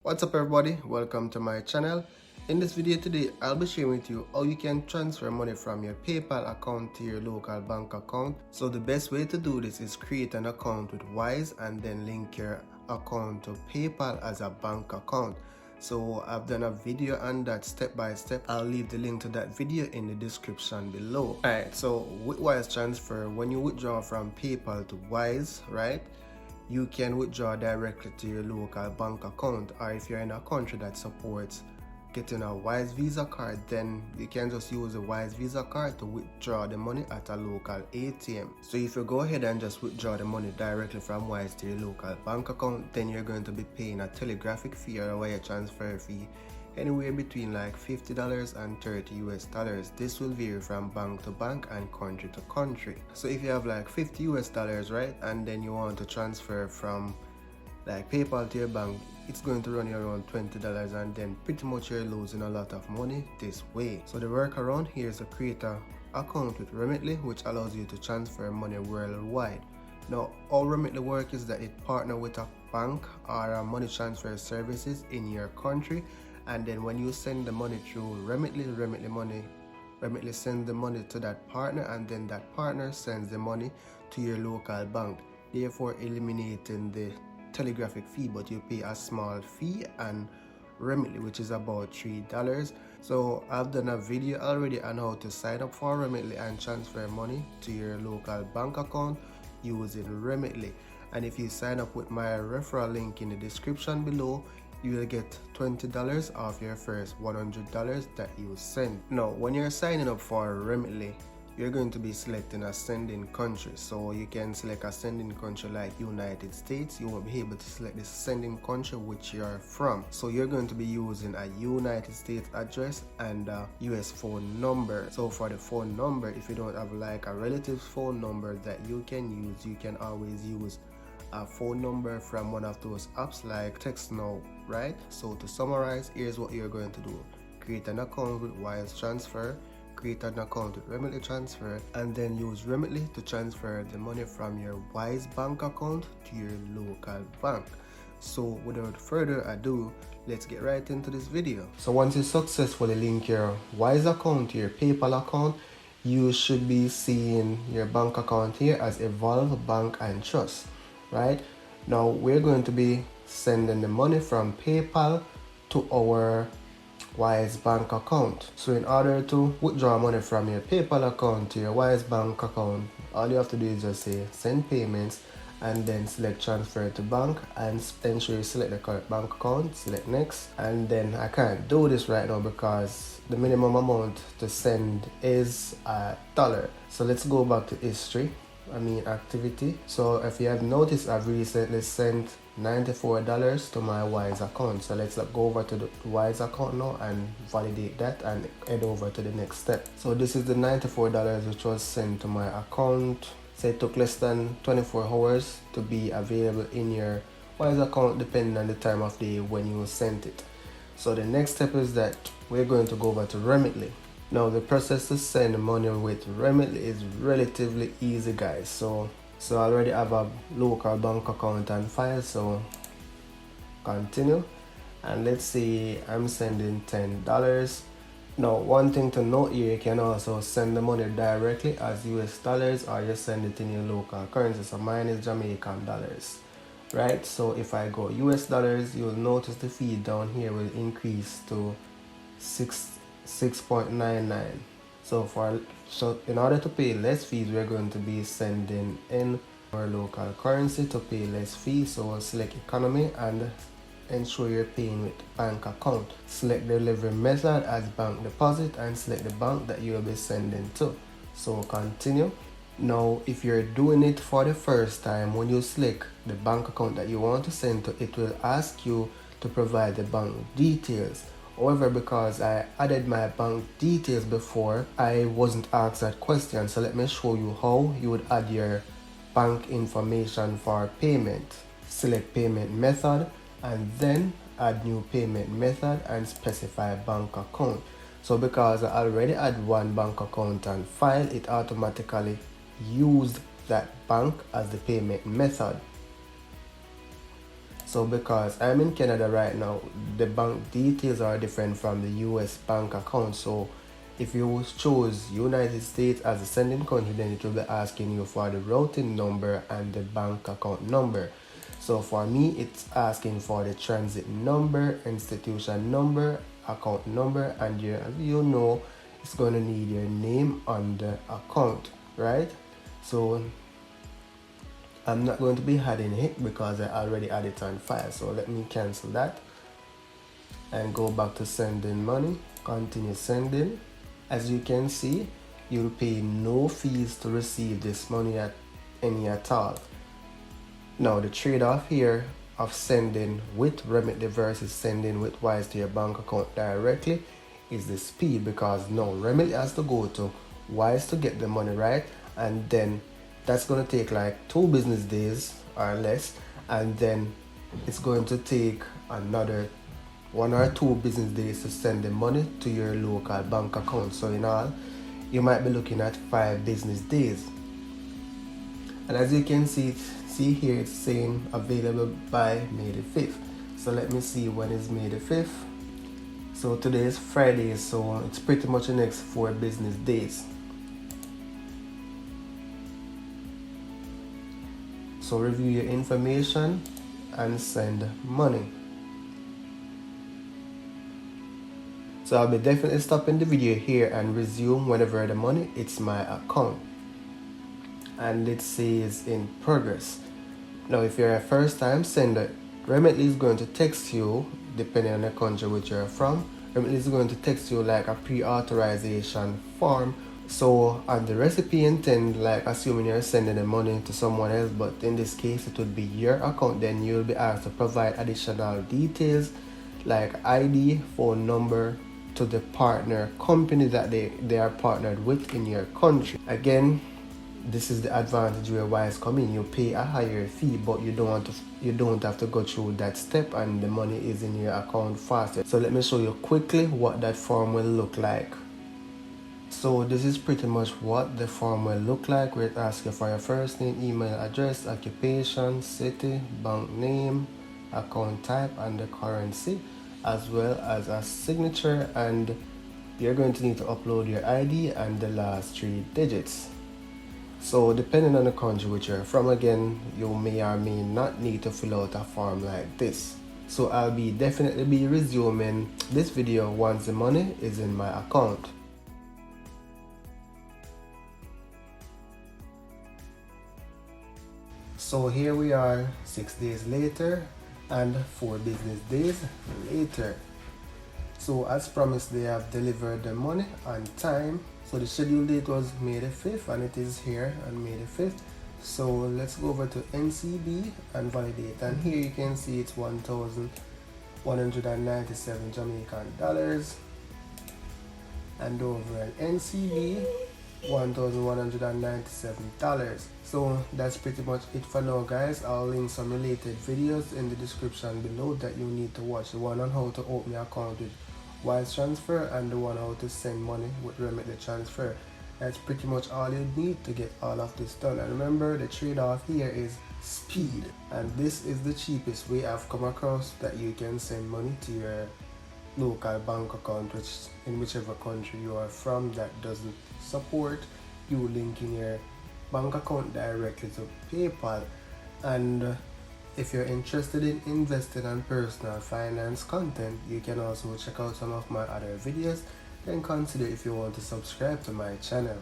What's up everybody, welcome to my channel. In this video today, I'll be sharing with you how you can transfer money from your PayPal account to your local bank account. So the best way to do this is create an account with Wise and then link your account to PayPal as a bank account. So I've done a video on that step by step. I'll leave the link to that video in the description below. Alright, so with Wise transfer, when you withdraw from PayPal to Wise, right, you can withdraw directly to your local bank account, or if you're in a country that supports getting a Wise Visa card, then you can just use a Wise Visa card to withdraw the money at a local ATM. So if you go ahead and just withdraw the money directly from Wise to your local bank account, then you're going to be paying a telegraphic fee or a wire transfer fee anywhere between like $50 and $30 US. This will vary from bank to bank and country to country. So if you have like $50 US, right, and then you want to transfer from like PayPal to your bank, it's going to run you around $20, and then pretty much you're losing a lot of money this way. So the workaround here is to create an account with Remitly, which allows you to transfer money worldwide. Now, how Remitly works is that it partners with a bank or a money transfer services in your country, and then when you send the money through Remitly sends the money to that partner, and then that partner sends the money to your local bank, therefore eliminating the telegraphic fee, but you pay a small fee and Remitly, which is about $3. So I've done a video already on how to sign up for Remitly and transfer money to your local bank account using Remitly. And if you sign up with my referral link in the description below, you will get $20 off your first $100 that you send. Now, when you're signing up for Remitly, you're going to be selecting a sending country. So you can select a sending country like United States. You won't be able to select the sending country which you're from. So you're going to be using a United States address and a US phone number. So for the phone number, if you don't have like a relative's phone number that you can use, you can always use a phone number from one of those apps like TextNow, right? So to summarize, here's what you're going to do. Create an account with Wise Transfer, create an account with Remitly Transfer, and then use Remitly to transfer the money from your Wise bank account to your local bank. So without further ado, let's get right into this video. So once you successfully link your Wise account to your PayPal account, you should be seeing your bank account here as Evolve Bank and Trust. Right now, we're going to be sending the money from PayPal to our Wise bank account. So in order to withdraw money from your PayPal account to your Wise bank account, all you have to do is just say send payments and then select transfer to bank and ensure you select the correct bank account, select next. And then I can't do this right now because the minimum amount to send is $1. So let's go back to history, activity. So if you have noticed, I've recently sent $94 to my Wise account. So let's go over to the Wise account now and validate that and head over to the next step. So this is the $94 which was sent to my account. So it took less than 24 hours to be available in your Wise account depending on the time of day when you sent it. So the next step is that we're going to go over to Remitly. Now the process to send money with Remitly is relatively easy, guys. So I already have a local bank account on file, so continue, and let's say I'm sending $10. Now one thing to note here, you can also send the money directly as US dollars, or you send it in your local currency. So mine is Jamaican dollars, right? So if I go US dollars, you'll notice the fee down here will increase to 6.99. So in order to pay less fees, we're going to be sending in our local currency to pay less fees. So we'll select economy and ensure you're paying with bank account. Select delivery method as bank deposit and select the bank that you'll be sending to. So continue. Now if you're doing it for the first time, when you select the bank account that you want to send to, it will ask you to provide the bank details. However, because I added my bank details before, I wasn't asked that question. So let me show you how you would add your bank information for payment. Select payment method and then add new payment method and specify bank account. So because I already had one bank account on file, it automatically used that bank as the payment method. So because I'm in Canada right now, the bank details are different from the US bank account. So if you chose United States as a sending country, then it will be asking you for the routing number and the bank account number. So for me, it's asking for the transit number, institution number, account number, and you know it's going to need your name on the account, right? So I'm not going to be adding it because I already added it on file. So let me cancel that and go back to sending money. Continue sending. As you can see, you'll pay no fees to receive this money at all. Now the trade-off here of sending with Remitly versus sending with Wise to your bank account directly is the speed, because now Remitly has to go to Wise to get the money, right? And then that's going to take like 2 business days or less, and then it's going to take another 1 or 2 business days to send the money to your local bank account. So in all, you might be looking at 5 business days. And as you can see here, it's saying available by May the 5th. So let me see when is May the 5th. So today is Friday, so it's pretty much the next 4 business days. So review your information and send money. So I'll be definitely stopping the video here and resume whenever the money hits my account. And it says in progress. Now if you're a first time sender, Remitly is going to text you, depending on the country which you're from, Remitly is going to text you like a pre-authorization form. So on the recipient end, like assuming you're sending the money to someone else, but in this case it would be your account, then you'll be asked to provide additional details like ID, phone number to the partner company that they are partnered with in your country. Again, this is the advantage where Wise come in. You pay a higher fee, but you don't have to go through that step, and the money is in your account faster. So let me show you quickly what that form will look like. So this is pretty much what the form will look like, where it asks you for your first name, email address, occupation, city, bank name, account type, and the currency, as well as a signature, and you're going to need to upload your ID and the last 3 digits. So depending on the country which you're from, again, you may or may not need to fill out a form like this. So I'll definitely be resuming this video once the money is in my account. So here we are 6 days later and 4 business days later. So as promised, they have delivered the money on time. So the scheduled date was May the 5th and it is here on May the 5th. So let's go over to NCB and validate, and here you can see it's 1,197 Jamaican dollars, and over at NCB $1,197. So that's pretty much it for now, guys. I'll link some related videos in the description below that you need to watch. The one on how to open your account with Wise Transfer and the one how to send money with Remitly Transfer. That's pretty much all you need to get all of this done. And remember, the trade-off here is speed, and this is the cheapest way I've come across that you can send money to your local bank account, which in whichever country you are from that doesn't support you linking your bank account directly to PayPal. And if you're interested in investing and personal finance content, you can also check out some of my other videos. Then consider if you want to subscribe to my channel.